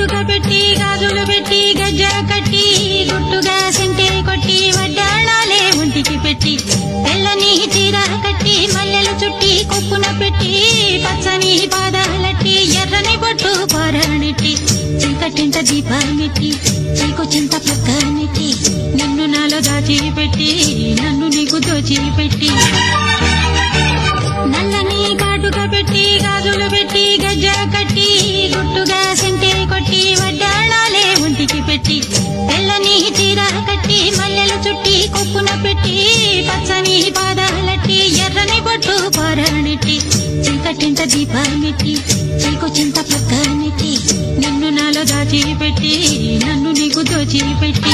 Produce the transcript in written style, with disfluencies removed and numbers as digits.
కాటుక పెట్టి గాజులు పెట్టి గజ్జ కట్టి గుట్టుగా సెంటే కొట్టి వడ్డాణాలే ఒంటికి పెట్టి తెల్లని చీర కట్టి మల్లెలు చుట్టి కొప్పున పెట్టి పచ్చని పాదాలట్టి ఎర్రని బొట్టు పారాణెట్టి చీకటింట దీపాలెట్టి చీకు చింత పక్కనెట్టి నిన్ను నాలో దాచిపెట్టి నన్ను నీకు దోచిపెట్టి నల్లని కాటుక పెట్టి గాజులు పెట్టి గజ్జ కట్టి గుట్టుగా సెంటే కొట్టి వడ్డాణాలే ఒంటికి పెట్టి తెల్లని చీర కట్టి మల్లెలు చుట్టి కొప్పున పెట్టి పచ్చని పాదాలట్టి ఎర్రని బొట్టు పారాణెట్టి చీకటింట దీపాలెట్టి చీకు చింత పక్కనెట్టి నిన్ను నాలో దాచిపెట్టి నన్ను నీకు దోచిపెట్టి